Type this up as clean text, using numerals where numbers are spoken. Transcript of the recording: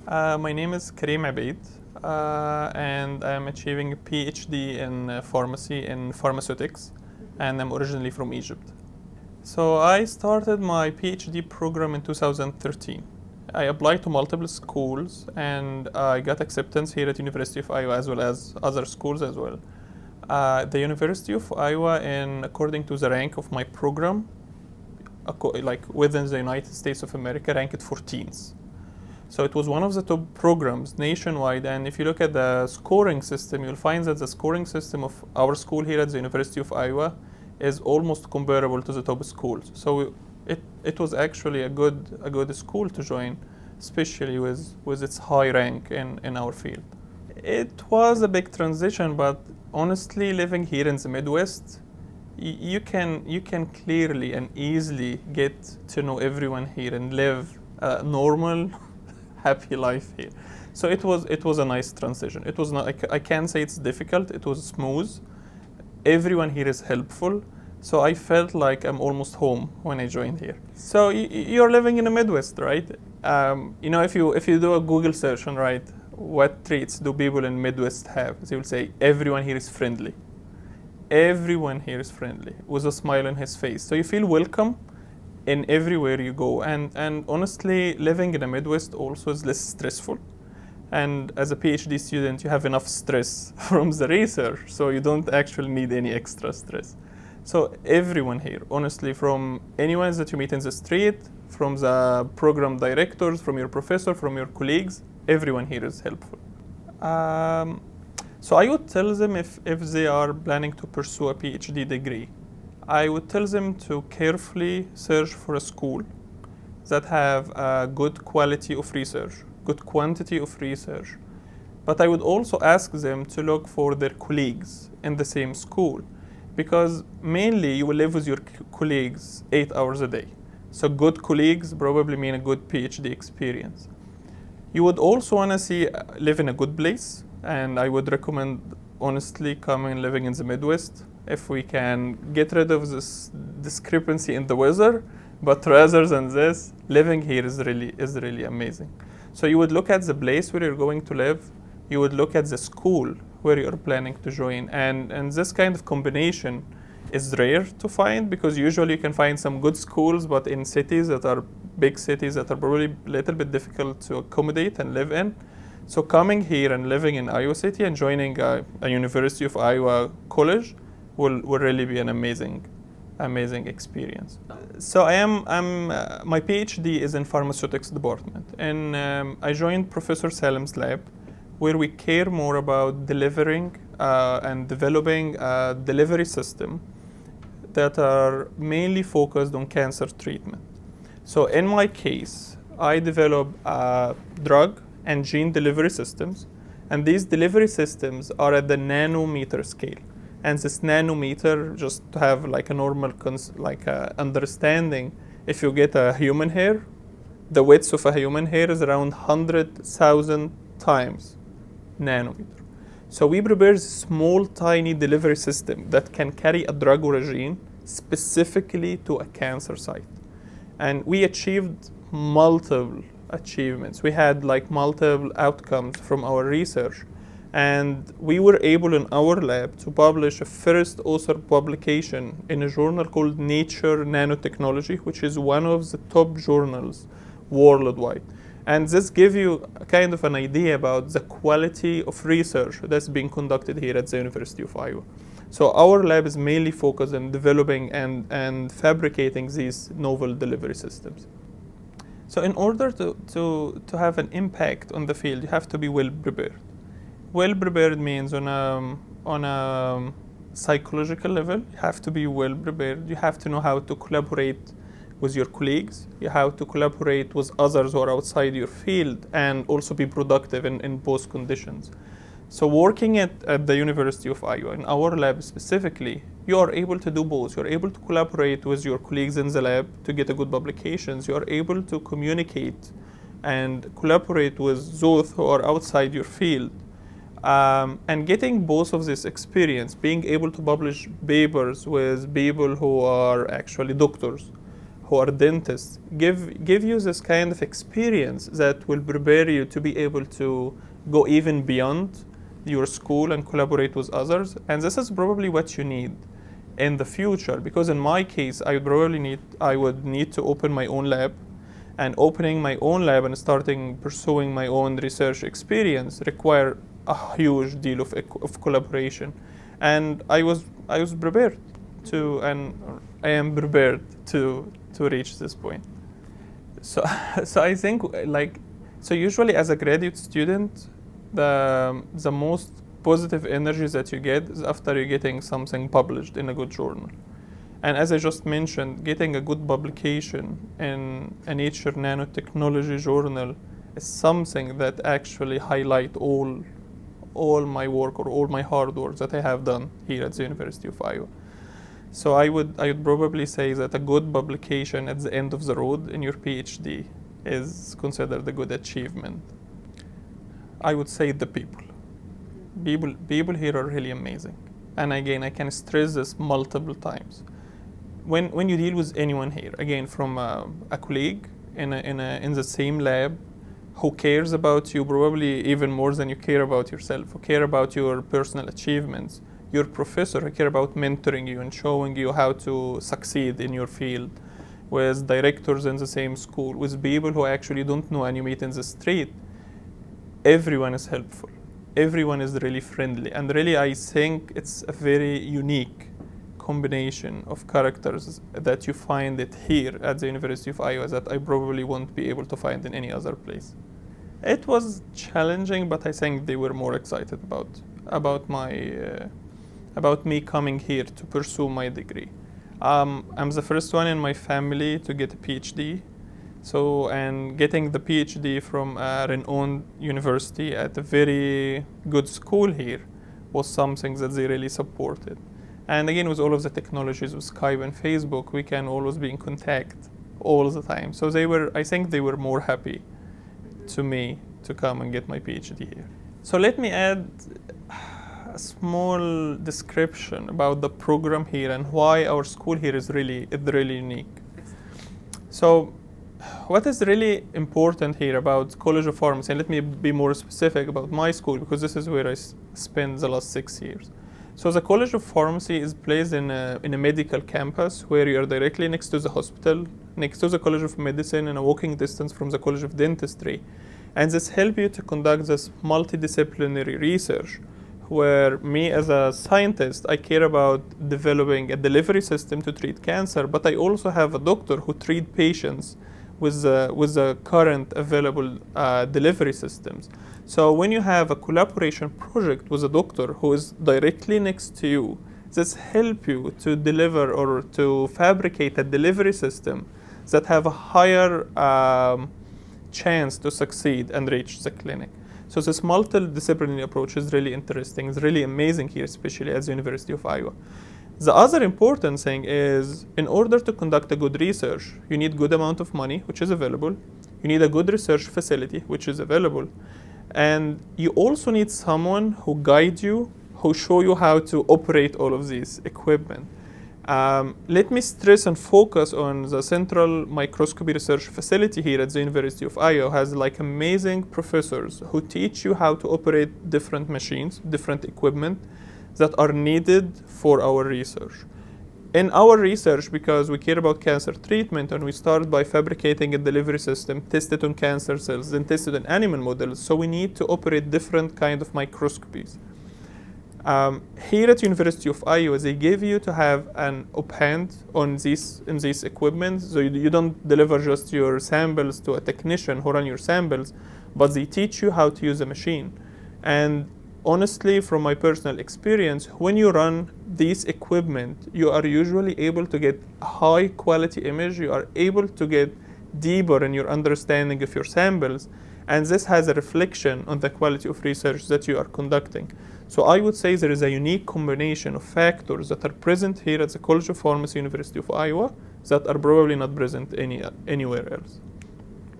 My name is Kareem Ebeid, and I'm achieving a PhD in pharmacy in pharmaceutics, and I'm originally from Egypt. So I started my PhD program in 2013. I applied to multiple schools, and I got acceptance here at University of Iowa as well as other schools as well. The University of Iowa, according to the rank of my program, like within the United States of America, ranked 14th. So it was one of the top programs nationwide, and if you look at the scoring system, you'll find that the scoring system of our school here at the University of Iowa is almost comparable to the top schools. So it was actually a good school to join, especially with its high rank in our field. It was a big transition, but honestly, living here in the Midwest, you can clearly and easily get to know everyone here and live a normal happy life here. So it was a nice transition. It was not, I can't say it's difficult. It was smooth. Everyone here is helpful. So I felt like I'm almost home when I joined here. So you're living in the Midwest, right? If you do a Google search and write what traits do people in Midwest have, they will say everyone here is friendly. Everyone here is friendly with a smile on his face. So you feel welcome in everywhere you go, and honestly, living in the Midwest also is less stressful, and as a PhD student you have enough stress from the research, so you don't actually need any extra stress. So everyone here, honestly, from anyone that you meet in the street, from the program directors, from your professor, from your colleagues, everyone here is helpful. So I would tell them if they are planning to pursue a PhD degree, I would tell them to carefully search for a school that have a good quality of research, good quantity of research. But I would also ask them to look for their colleagues in the same school, because mainly you will live with your colleagues 8 hours a day. So good colleagues probably mean a good PhD experience. You would also want to live in a good place, and I would recommend honestly coming and living in the Midwest if we can get rid of this discrepancy in the weather. But rather than this, living here is really amazing. So you would look at the place where you're going to live, you would look at the school where you're planning to join, and this kind of combination is rare to find, because usually you can find some good schools, but in cities that are big cities that are probably a little bit difficult to accommodate and live in. So coming here and living in Iowa City and joining a University of Iowa college will really be an amazing experience. So my PhD is in pharmaceutics department, and I joined Professor Salim's lab, where we care more about delivering and developing a delivery system that are mainly focused on cancer treatment. So in my case, I develop drug and gene delivery systems, and these delivery systems are at the nanometer scale. And this nanometer, just to have like a normal understanding, if you get a human hair, the width of a human hair is around 100,000 times nanometer. So we prepare a small, tiny delivery system that can carry a drug or a gene specifically to a cancer site. And we achieved multiple achievements. We had like multiple outcomes from our research. And we were able in our lab to publish a first author publication in a journal called Nature Nanotechnology, which is one of the top journals worldwide. And this gives you kind of an idea about the quality of research that's being conducted here at the University of Iowa. So our lab is mainly focused on developing and fabricating these novel delivery systems. So in order to have an impact on the field, you have to be well prepared. Well prepared means on a psychological level, you have to be well prepared. You have to know how to collaborate with your colleagues. You have to collaborate with others who are outside your field, and also be productive in both conditions. So working at the University of Iowa, in our lab specifically, you are able to do both. You're able to collaborate with your colleagues in the lab to get a good publications. You're able to communicate and collaborate with those who are outside your field. And getting both of this experience, being able to publish papers with people who are actually doctors, who are dentists give you this kind of experience that will prepare you to be able to go even beyond your school and collaborate with others. And this is probably what you need in the future, because in my case I would need to open my own lab, and opening my own lab and starting pursuing my own research experience require a huge deal of collaboration. And I was prepared to, and I am prepared to reach this point. So so I think usually as a graduate student, the most positive energy that you get is after you're getting something published in a good journal. And as I just mentioned, getting a good publication in a Nature Nanotechnology journal is something that actually highlight all my work or all my hard work that I have done here at the University of Iowa. So I would probably say that a good publication at the end of the road in your PhD is considered a good achievement. I would say the people. People here are really amazing. And again, I can stress this multiple times. When you deal with anyone here, again, from a colleague in the same lab, who cares about you probably even more than you care about yourself, who care about your personal achievements, your professor who care about mentoring you and showing you how to succeed in your field, with directors in the same school, with people who actually don't know and you meet in the street, everyone is helpful. Everyone is really friendly. And really, I think it's a very unique combination of characters that you find it here at the University of Iowa that I probably won't be able to find in any other place. It was challenging, but I think they were more excited about me coming here to pursue my degree. I'm the first one in my family to get a PhD. So, and getting the PhD from a renowned university at a very good school here was something that they really supported. And again, with all of the technologies with Skype and Facebook, we can always be in contact all the time. So I think they were more happy to me to come and get my PhD here. So let me add a small description about the program here and why our school here is really unique. So what is really important here about College of Pharmacy, and let me be more specific about my school because this is where I spent the last 6 years. So the College of Pharmacy is placed in a medical campus where you are directly next to the hospital, next to the College of Medicine, in a walking distance from the College of Dentistry. And this helps you to conduct this multidisciplinary research where me as a scientist, I care about developing a delivery system to treat cancer, but I also have a doctor who treats patients with the current available delivery systems. So when you have a collaboration project with a doctor who is directly next to you, this helps you to deliver or to fabricate a delivery system that have a higher chance to succeed and reach the clinic. So this multidisciplinary approach is really interesting. It's really amazing here, especially at the University of Iowa. The other important thing is, in order to conduct a good research, you need good amount of money, which is available. You need a good research facility, which is available. And you also need someone who guides you, who show you how to operate all of these equipment. Let me stress and focus on the Central Microscopy Research Facility here at the University of Iowa. Has like amazing professors who teach you how to operate different machines, different equipment that are needed for our research. In our research, because we care about cancer treatment, and we start by fabricating a delivery system, test it on cancer cells, then test it on animal models, so we need to operate different kind of microscopies. Here at University of Iowa, they give you to have an up-hand in this equipment, so you don't deliver just your samples to a technician who run your samples, but they teach you how to use a machine. And honestly, from my personal experience, when you run this equipment, you are usually able to get a high quality image, you are able to get deeper in your understanding of your samples, and this has a reflection on the quality of research that you are conducting. So I would say there is a unique combination of factors that are present here at the College of Pharmacy, University of Iowa, that are probably not present anywhere else.